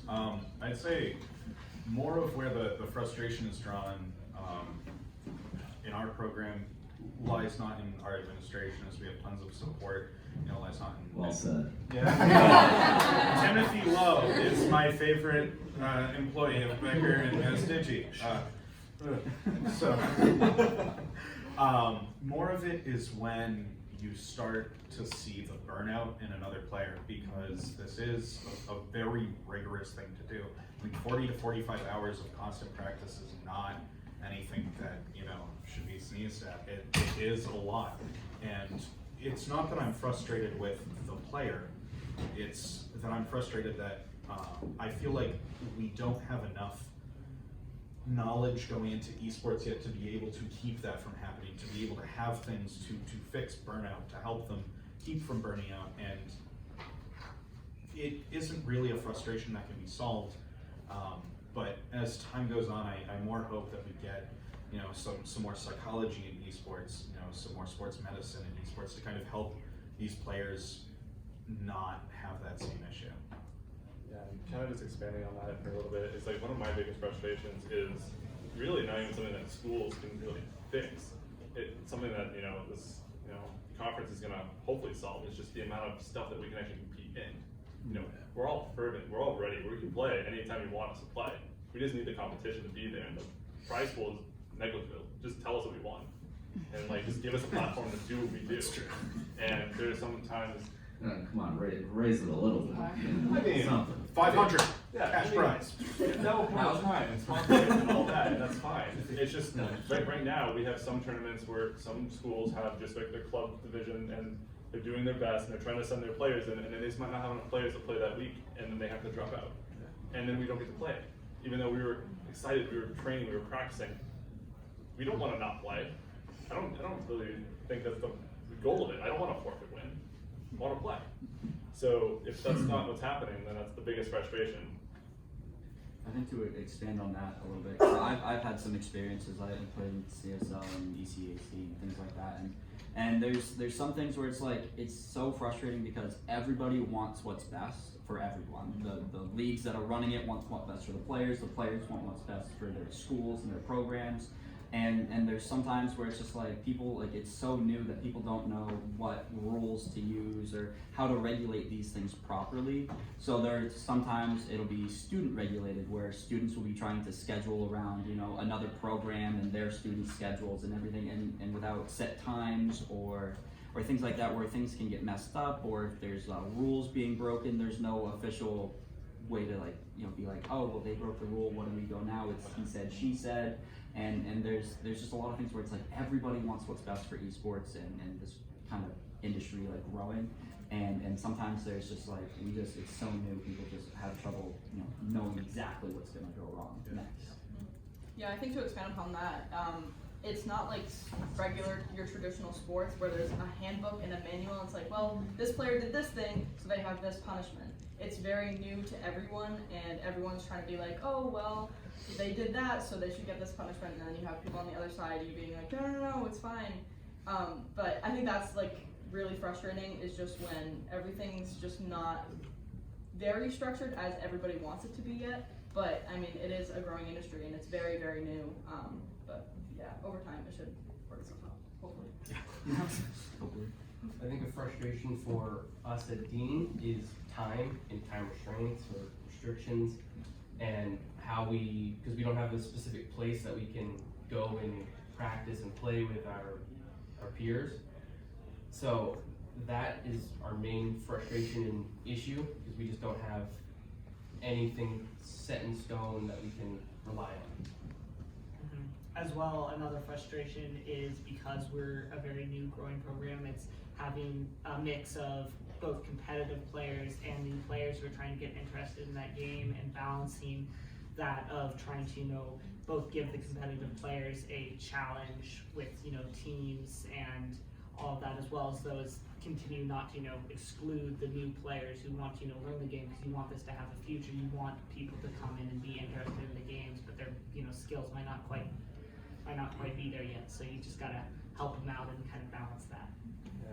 I'd say more of where the frustration is drawn in our program lies not in our administration, as we have tons of support. Lies not in. Well said. Yeah. Timothy Lowe is my favorite employee of Becker and Stitchy. More of it is when you start to see the burnout in another player, because this is a very rigorous thing to do. 40 to 45 hours of constant practice is not anything that should be sneezed at. It is a lot, and it's not that I'm frustrated with the player. It's that I'm frustrated that I feel like we don't have enough knowledge going into esports yet to be able to keep that from happening, to be able to have things to fix burnout, to help them keep from burning out. And it isn't really a frustration that can be solved. But as time goes on, I more hope that we get some more psychology in esports, some more sports medicine in esports to kind of help these players not have that same issue. Yeah, and kind of just expanding on that for a little bit, it's like one of my biggest frustrations is really not even something that schools can really fix. It's something that this conference is going to hopefully solve. It's just the amount of stuff that we can actually compete in. We're all fervent, we're all ready, we can play anytime you want us to play. We just need the competition to be there, and the prize pool is negligible. Just tell us what we want, and just give us a platform to do what we do. That's true. And there's sometimes. Come on, raise it a little bit. I mean, Something. 500 Yeah, cash prize. No, fine. It's sponsorship and all that, and that's fine. It's just right now we have some tournaments where some schools have just like their club division, and they're doing their best, and they're trying to send their players in, and then they just might not have enough players to play that week, and then they have to drop out, and then we don't get to play. Even though we were excited, we were training, we were practicing. We don't want to not play. I don't really think that's the goal of it. I don't want to forfeit win. I want to play. So if that's not what's happening, then that's the biggest frustration. I think to expand on that a little bit, so I've had some experiences. I played in CSL and ECAC and things like that, and there's some things where it's so frustrating because everybody wants what's best for everyone. The leagues that are running it want what's best for the players want what's best for their schools and their programs. And there's sometimes where it's just people, it's so new that people don't know what rules to use or how to regulate these things properly. So sometimes it'll be student regulated, where students will be trying to schedule around, another program and their student schedules and everything, and without set times or things like that, where things can get messed up, or if there's rules being broken, there's no official way to be oh, well, they broke the rule, what do we go now? It's he said, she said. And there's just a lot of things where it's everybody wants what's best for esports and this kind of industry growing, and sometimes there's just it's so new, people just have trouble knowing exactly what's going to go wrong next. Yeah, I think to expand upon that, it's not like your traditional sports where there's a handbook and a manual. It's well, this player did this thing, so they have this punishment. It's very new to everyone, and everyone's trying to be oh, well, they did that, so they should get this punishment, and then you have people on the other side, you being no, it's fine. But I think that's really frustrating, is just when everything's just not very structured as everybody wants it to be yet. But I mean, it is a growing industry, and it's very, very new. But yeah, over time it should work itself out, hopefully. Hopefully. I think a frustration for us at Dean is time and time restraints or restrictions, and how because we don't have a specific place that we can go and practice and play with our peers. So that is our main frustration and issue, because we just don't have anything set in stone that we can rely on. As well, another frustration is because we're a very new growing program, it's having a mix of both competitive players and new players who are trying to get interested in that game, and balancing that of trying to both give the competitive players a challenge with teams and all of that, as well as those continue not to exclude the new players who want to learn the game, because you want this to have a future. You want people to come in and be interested in the games, but their skills might not quite be there yet. So you just gotta help them out and kind of balance that.